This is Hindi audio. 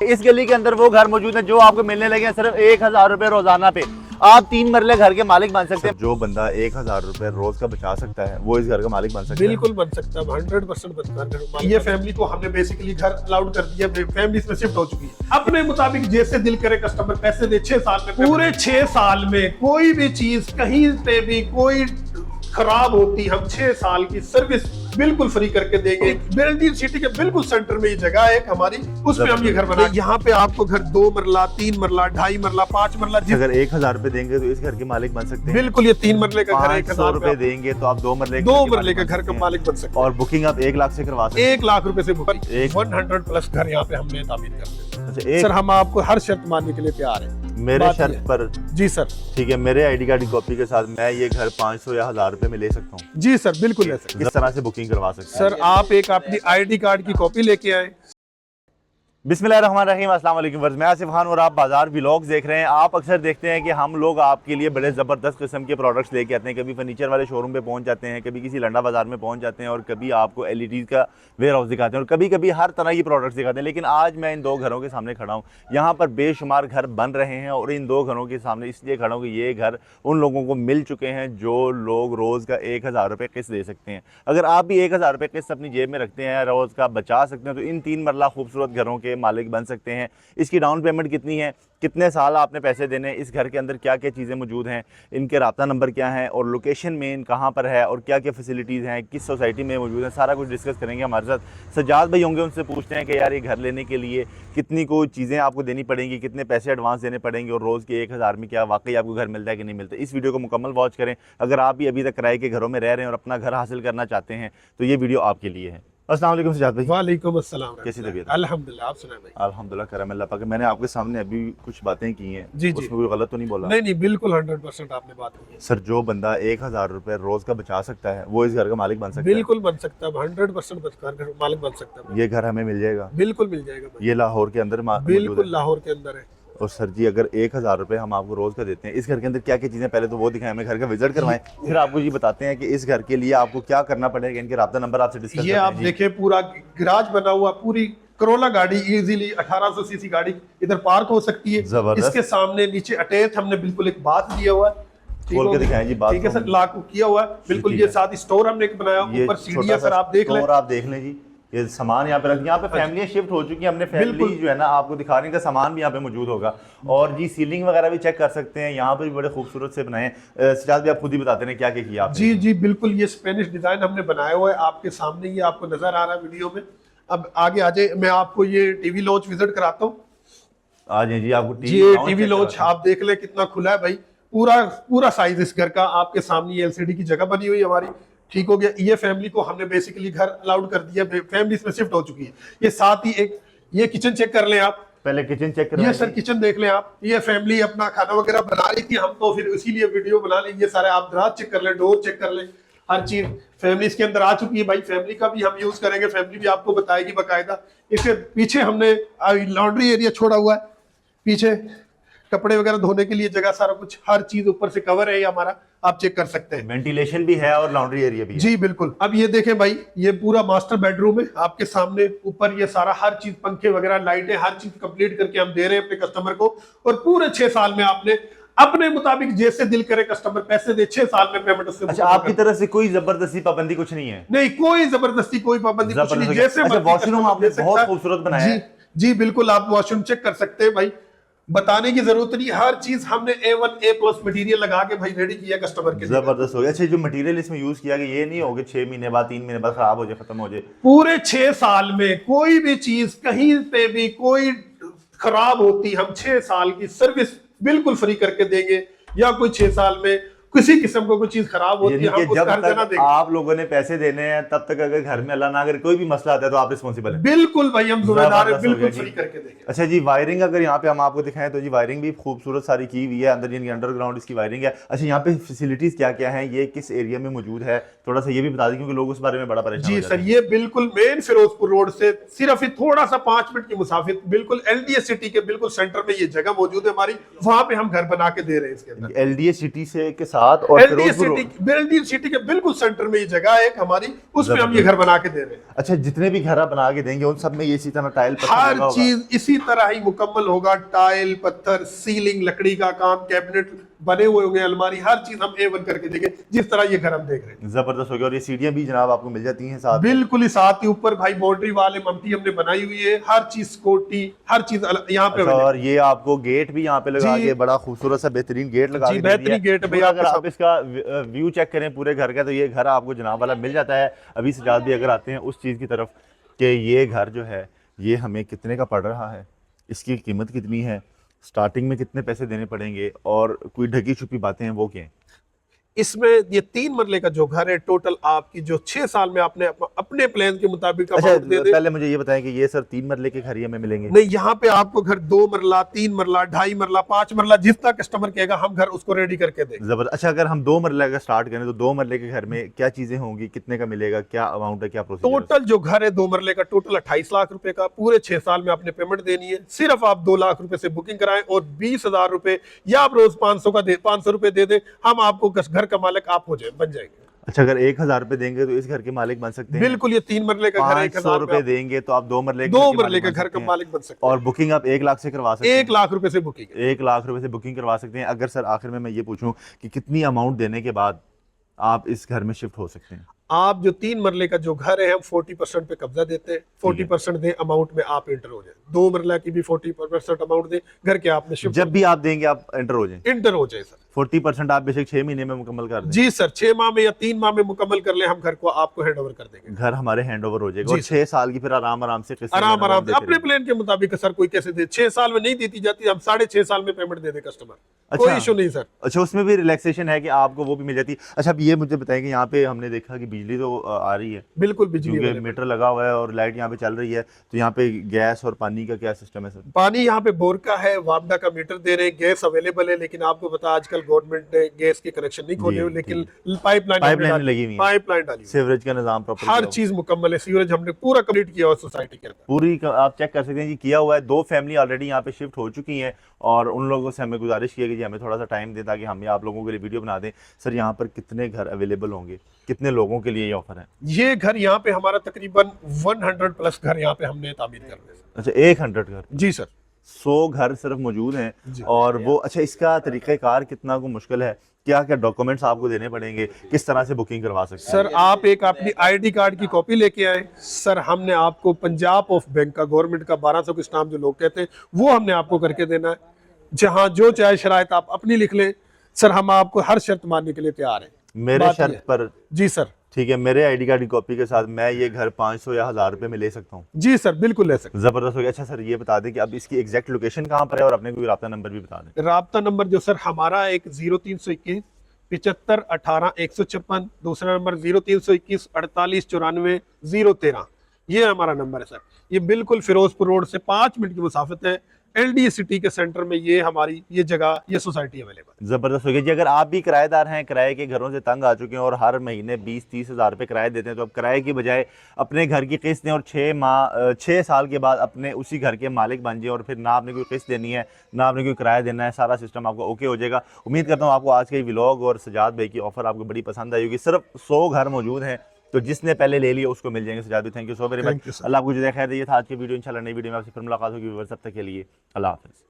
इस गली के अंदर वो घर मौजूद है जो आपको मिलने लगे हैं सिर्फ 1000 रुपए रोजाना पे। आप 3 मरले घर के मालिक बन सकते हैं। जो बंदा 1000 रुपए रोज का बचा सकता है वो इस घर का मालिक बन सकता है। बिल्कुल बन सकता है, 100% बनता है। ये फैमिली को हमने बेसिकली घर अलाउड कर दिया, फैमिली इसमें शिफ्ट हो चुकी है। अपने मुताबिक जैसे दिल करे कस्टमर पैसे दे। 6 साल में, पूरे 6 साल में कोई भी चीज कहीं पे भी कोई खराब होती, हम 6 साल की सर्विस बिल्कुल फ्री करके देंगे। बेल्जियम सिटी के बिल्कुल सेंटर में ये जगह है हमारी, उसमें हम ये घर बनाए। यहाँ पे आपको घर 2 मरला, 3 मरला, 2.5 मरला, 5 मरला। अगर 1000 रुपए देंगे तो इस घर के मालिक बन सकते हैं। बिल्कुल, ये 3 मरले का घर 500 रुपए देंगे तो आप 2 मरले का घर का मालिक बन सकते हैं। और बुकिंग आप 1 लाख से करवा सकते हैं। 1 लाख रुपए से बुक 100 प्लस घर यहाँ पे हमने तामीर कर दिया। सर हम आपको हर शर्त मानने के लिए तैयार हैं। मेरे शर्त पर? जी सर। ठीक है, मेरे आईडी कार्ड की कॉपी के साथ मैं ये घर 500 या 1000 रुपए में ले सकता हूँ? जी सर, बिल्कुल है सर। किस तरह से बुकिंग करवा सकते हैं? सर आप एक अपनी आईडी कार्ड की कॉपी लेके आए। बिस्मिल्लाहिर्रहमानिर्रहीम, अस्सलाम वालेकुम। मैं आसिफ खान और आप बाजार व्लॉग्स देख रहे हैं। आप अक्सर देखते हैं कि हम लोग आपके लिए बड़े ज़बरदस्त किस्म के प्रोडक्ट्स लेके आते हैं। कभी फर्नीचर वाले शोरूम पे पहुंच जाते हैं, कभी किसी लंडा बाजार में पहुंच जाते हैं और कभी आपको एलईडी का वेयर हाउस दिखाते हैं और कभी कभी हर तरह की प्रोडक्ट्स दिखाते हैं। लेकिन आज मैं इन 2 घरों के सामने खड़ा हूँ। यहाँ पर बेशुमार घर बन रहे हैं और इन 2 घरों के सामने इसलिए खड़ा हूँ कि ये घर उन लोगों को मिल चुके हैं जो लोग रोज़ का 1000 रुपये किस्त दे सकते हैं। अगर आप भी 1000 रुपये किस्त अपनी जेब में रखते हैं, रोज़ का बचा सकते हैं, तो इन 3 मरला खूबसूरत घरों के मालिक बन सकते हैं। इसकी डाउन पेमेंट कितनी है, कितने साल आपने पैसे देने, इस घर के अंदर क्या क्या चीज़ें मौजूद हैं, इनके राब्ता नंबर क्या है और लोकेशन में कहाँ पर है और क्या क्या फैसिलिटीज़ हैं, किस सोसाइटी में मौजूद है, सारा कुछ डिस्कस करेंगे। हमारे साथ सज्जाद भाई होंगे, उनसे पूछते हैं कि यार ये घर लेने के लिए कितनी कोई चीज़ें आपको देनी पड़ेंगी, कितने पैसे एडवांस देने पड़ेंगे और रोज़ के 1000 में क्या वाकई आपको घर मिलता है कि नहीं मिलता। इस वीडियो को मुकम्मल वॉच करें। अगर आप भी अभी तक किराए के घरों में रह रहे हैं और अपना घर हासिल करना चाहते हैं तो ये वीडियो आपके लिए है। अस्सलाम वालेकुम सज्जाद भाई। वालेकुम अस्सलाम। कैसी तबीयत? अल्हम्दुलिल्लाह, आप सुनाएं भाई। अल्हम्दुलिल्लाह, करम अल्लाह पाक। मैंने आपके सामने अभी कुछ बातें की हैं, जी जी, उसमें कोई गलत तो नहीं बोला? नहीं, बिल्कुल 100% आपने बात की है। सर, जो बंदा 1000 रुपए रोज का बचा सकता है वो इस घर का मालिक बन सकता है? बिल्कुल बन सकता है, 100% मालिक बन सकता है। ये घर हमें मिल जाएगा? बिल्कुल मिल जाएगा। ये लाहौर के अंदर बिल्कुल लाहौर के अंदर है। और सर जी, अगर 1000 रुपए हम आपको रोज का देते हैं, इस घर के अंदर क्या क्या चीजें, पहले तो वो दिखाएं, हमें घर का विजिट करवाएं, फिर आपको ये बताते हैं कि इस घर के लिए आपको क्या करना पड़ेगा। इनके राब्ता नंबर आपसे डिस्कस ये आप देखिए, पूरा गैराज बना हुआ, पूरी करोला गाड़ी इजीली 1800 सीसी गाड़ी इधर पार्क हो सकती है। इसके सामने नीचे अटैच हमने बिल्कुल एक बाथ दिया हुआ है। खोल के दिखाएं जी बात। ठीक है सर, लॉक किया हुआ है बिल्कुल। ये साथ स्टोर हमने एक बनाया, ऊपर सीढ़ियां सर आप देख लें। और आप देख लें जी, ये सामान यहाँ पे रख, यहाँ पे फैमिली शिफ्ट हो चुकी है। हमने फैमिली जो है ना आपको दिखाने का सामान भी यहाँ पे मौजूद होगा। और जी सीलिंग वगैरह भी चेक कर सकते हैं, यहाँ पे भी बड़े खूबसूरत से बनाए। सज्जाद भी आप खुद ही बताते हैं क्या क्या किया आपने। जी जी बिल्कुल, ये स्पेनिश डिजाइन हमने बनाया हुआ है, आपके सामने ये आपको नजर आ रहा है वीडियो में। अब आगे आ जाए, मैं आपको ये टीवी लॉन्च विजिट कराता हूँ। आ जाए जी, आपको टीवी लॉन्च आप देख ले, कितना खुला है भाई। पूरा साइज इस घर का आपके सामने, ये एलसीडी की जगह बनी हुई हमारी। ठीक हो गया। ये फैमिली को हमने बेसिकली घर अलाउड कर दिया, फैमिली इसमें शिफ्ट हो चुकी है। ये साथ ही एक ये किचन चेक कर लें आप। पहले किचन चेक करें। ये सर किचन देख लें आप। ये फैमिली अपना खाना वगैरह बना रही थी, हम तो फिर इसीलिए वीडियो बना लें। ये सारे आप दराज चेक कर लें, डोर चेक कर लें, हर चीज फैमिली इसके अंदर आ चुकी है भाई। फैमिली का भी हम यूज करेंगे, फैमिली भी आपको बताएगी बाकायदा। इसके पीछे हमने लॉन्ड्री एरिया छोड़ा हुआ है, पीछे कपड़े वगैरह धोने के लिए जगह, सारा कुछ हर चीज ऊपर से कवर है ये हमारा, आप चेक कर सकते हैं। वेंटिलेशन भी है और लॉन्ड्री एरिया भी है। जी बिल्कुल। अब ये देखें भाई, ये पूरा मास्टर बेडरूम है आपके सामने। ऊपर ये सारा हर चीज, पंखे वगैरह, लाइटें, हर चीज कंप्लीट करके हम दे रहे हैं अपने कस्टमर को। और पूरे 6 साल में आपने अपने मुताबिक जैसे दिल करे कस्टमर पैसे दे, 6 साल में पेमेंट उससे। अच्छा, आपकी तरफ से कोई जबरदस्ती पाबंदी कुछ नहीं है? नहीं, कोई जबरदस्ती कोई पाबंदी कुछ नहीं। जैसे वॉशरूम आपने बहुत खूबसूरत बनाया है। जी बिल्कुल, आप वॉशरूम चेक कर सकते हैं भाई, बताने की जरूरत नहीं। हर चीज हमने A1 A+ मटेरियल लगा के भाई रेडी किया कस्टमर के लिए। जबरदस्त हो गया। अच्छा, जो मटेरियल इसमें यूज किया गया, ये नहीं होगा 6 महीने बाद, 3 महीने बाद खराब हो जाए, खत्म हो जाए। पूरे 6 साल में कोई भी चीज कहीं पे भी कोई खराब होती, हम 6 साल की सर्विस बिल्कुल फ्री करके देंगे। या कोई 6 साल में किसी किस्म को कोई चीज खराब होती है, हम उसका हर्जाना देंगे। आप लोगों ने पैसे देने हैं, तब तक अगर घर में अल्लाह ना अगर कोई भी मसला आता है तो आप रिस्पॉन्सिबल हैं। बिल्कुल भाई, हम जिम्मेदार हैं, बिल्कुल फ्री करके देंगे। अच्छा जी, वायरिंग अगर यहाँ पे हम आपको दिखाएं तो जी वायरिंग भी खूबसूरत सारी की हुई है, अंदर यानी अंडरग्राउंड इसकी वायरिंग है। अच्छा, यहाँ पे फैसिलिटीज क्या क्या है, ये किस एरिया में मौजूद है, थोड़ा सा ये भी बता दें क्योंकि लोग उस बारे में बड़ा परेशान। जी सर, ये बिल्कुल मेन फिरोजपुर रोड से सिर्फ थोड़ा सा 5 मिनट की मुसाफिर, बिल्कुल LDA सिटी के बिल्कुल सेंटर में ये जगह मौजूद है हमारी। वहां पे हम घर बना के दे रहे हैं इसके अंदर। LDA सिटी से के साथ और फिरोजपुर एलडी सिटी के बिल्कुल सेंटर में ये जगह है एक हमारी, उसमें हम ये घर बना के दे रहे हैं। अच्छा, जितने भी घर आप बना के देंगे उन सब में ये इसी तरह टाइल हर चीज इसी तरह ही मुकम्मल होगा, टाइल, पत्थर, सीलिंग, लकड़ी का काम, कैबिनेट बने हुए होंगे, अलमारी, हर चीज हम A1 करके देंगे, जिस तरह ये घर हम देख रहे हैं। जबरदस्त हो गया। और ये सीढ़ियां भी जनाब आपको मिल जाती हैं साथ? बिल्कुल ही साथ ही ऊपर भाई बाउंड्री वाले ममटी हमने बनाई हुई है, हर चीज सिक्योरिटी हर चीज यहाँ पे। अच्छा, और ये आपको गेट भी यहाँ पे लगा के बड़ा खूबसूरत सा बेहतरीन गेट लगा के बेहतरीन गेट है भैया। अगर आप इसका व्यू चेक करें पूरे घर का, तो ये घर आपको जनाब वाला मिल जाता है। अभी सजाद भी अगर आते हैं उस चीज की तरफ कि ये घर जो है ये हमें कितने का पड़ रहा है, इसकी कीमत कितनी है, स्टार्टिंग में कितने पैसे देने पड़ेंगे, और कोई ढकी छुपी बातें हैं वो क्या हैं? इसमें ये 3 मरले का जो घर है टोटल आपकी जो 6 साल में आपने अपने प्लान के मुताबिक अच्छा, दे दे। पहले मुझे ये बताएं कि ये सर 3 मरले के घर ही हमें मिलेंगे? नहीं, यहाँ पे आपको घर 2 मरला, 3 मरला, 2.5 मरला, 5 मरला, जितना कस्टमर कहेगा हम घर उसको रेडी करके देंगे। जबरदस्त। अच्छा, अगर हम 2 मरले का स्टार्ट करें तो 2 मरले के घर में क्या चीजें होंगी, कितने का मिलेगा, क्या अमाउंट है, क्या प्रोसीजर? टोटल जो घर है 2 मरले का टोटल 28 लाख रुपए का, पूरे 6 साल में आपने पेमेंट देनी है। सिर्फ आप 2 लाख रुपए से बुकिंग कराएं और 20,000 रुपए या आप रोज 500 रुपए दे दें, हम आपको घर का मालिक आप बन जाएंगे। अच्छा, अगर 1,000 रुपए देंगे तो इस घर के मालिक बन सकते हैं? बिल्कुल, ये 3 मरले का घर है, 100 रुपए देंगे तो आप 2 मरले का घर का मालिक बन सकते हैं। और बुकिंग आप 1 लाख से करवा सकते हैं? 1 लाख रुपए से बुकिंग, 1 लाख रुपए से बुकिंग करवा सकते हैं। अगर सर आखिर में मैं ये पूछूं कि कितनी अमाउंट देने के बाद आप इस घर में शिफ्ट हो सकते हैं? आप जो 3 मरले का जो घर है हम 40% पे कब्जा देते हैं, 40% दे अमाउंट में आप एंटर हो जाए। 2 मरला की भी 40% अमाउंट दे, घर के आपने शिफ्ट जब भी आप देंगे आप एंटर हो जाए? एंटर हो जाए सर। 40% आप बेशक 6 महीने में मुकम्मल कर दें? जी सर, 6 माह में या 3 माह में मुकम्मल कर ले, हम घर को आपको हैंड ओवर कर देंगे। घर हमारे हैंड ओवर हो जाएगा और 6 साल की फिर आराम से आराम से अपने प्लान के मुताबिक सर कोई कैसे दे। 6 साल में नहीं देती जाती, हम 6.5 साल में पेमेंट दे दे कस्टमर, कोई इशू नहीं सर। अच्छा, उसमें भी रिलैक्सेशन है कि आपको वो भी मिल जाती है? अच्छा, अब ये मुझे बताएंगे, यहाँ पे हमने देखा कि बिजली तो आ रही है? बिल्कुल, बिजली मीटर लगा हुआ है और लाइट यहाँ पे चल रही है, तो यहाँ पे गैस और पानी का क्या सिस्टम है सर? पानी यहाँ पे बोर का है, वापडा का मीटर दे रहे हैं, गैस अवेलेबल है, लेकिन आपको पता आजकल गवर्नमेंट ने गैस के कनेक्शन नहीं खोले, लेकिन पाइपलाइन लगी हुई है, पाइपलाइन डाली, सीवरेज का निजाम प्रॉपर, हर चीज मुकम्मल है। सीवरेज हमने पूरा कंप्लीट किया हुआ सोसाइटी के अंदर, पूरी आप चेक कर सकते हैं कि किया हुआ है। 2 फैमिली ऑलरेडी यहाँ पे शिफ्ट हो चुकी हैं और उन लोगों से हमें गुजारिश की है कि जी हमें थोड़ा सा टाइम दें ताकि हम आप लोगों के लिए वीडियो बना दें। सर, यहाँ पर कितने घर अवेलेबल होंगे, कितने लोगों के लिए ये ऑफर है? ये घर यहाँ पे हमारा तकरीबन 100 प्लस घर यहाँ पे हमने तामीर कर रहे हैं। अच्छा, 100 घर? जी सर, 100 घर सिर्फ मौजूद हैं। और वो अच्छा, इसका तरीक़ाकार कितना को मुश्किल है, क्या क्या डॉक्यूमेंट्स आपको देने पड़ेंगे, किस तरह से बुकिंग करवा सकते हैं? सर, आप एक अपनी ID कार्ड की कॉपी लेके आए। सर, हमने आपको पंजाब ऑफ बैंक का, गवर्नमेंट का 1200 का स्टाम्प जो लोग कहते हैं, वो हमने आपको करके देना है। जहां जो चाहे शराइत आप अपनी लिख लें। सर, हम आपको हर शर्त मानने के लिए तैयार हैं। मेरे शर्त पर? जी सर। ठीक है, मेरे ID कार्ड की कॉपी के साथ मैं ये घर 500 या 1000 रुपए में ले सकता हूँ? जी सर, बिल्कुल ले सकते। जबरदस्त हो गया। अच्छा सर, ये बता दें कि अब इसकी एग्जैक्ट लोकेशन कहाँ पर है और अपने कोई राब्ता नंबर भी बता दें। राब्ता नंबर जो सर हमारा एक 0321 75 18 156, दूसरा नंबर 0321 48 94 013, ये हमारा नंबर है सर। ये बिल्कुल फिरोजपुर रोड से 5 मिनट की मुसाफत है। LD सिटी के सेंटर में ये हमारी ये जगह, ये सोसाइटी अवेलेबल है। जबरदस्त हो गया जी। अगर आप भी किराएदार हैं, किराए के घरों से तंग आ चुके हैं और हर महीने 20-30 हज़ार रुपये किराए देते हैं, तो अब किराए की बजाय अपने घर की किस्त दें और 6 साल के बाद अपने उसी घर के मालिक बन जाए और फिर ना आपने कोई किस्त देनी है ना आपने कोई किराया देना है, सारा सिस्टम आपको ओके हो जाएगा। उम्मीद करता हूँ आपको आज के व्लॉग और सजाद भाई की ऑफर आपको बड़ी पसंद आई होगी। सिर्फ 100 घर मौजूद हैं, तो जिसने पहले ले लिया उसको मिल जाएंगे। सजाद भाई, thank you so very much. Allah आपको जो देखा है, ये था आज की वीडियो। इंशाल्लाह नई वीडियो में आपसे फिर मुलाकात होगी। तब तक के लिए अल्लाह हाफ़िज़।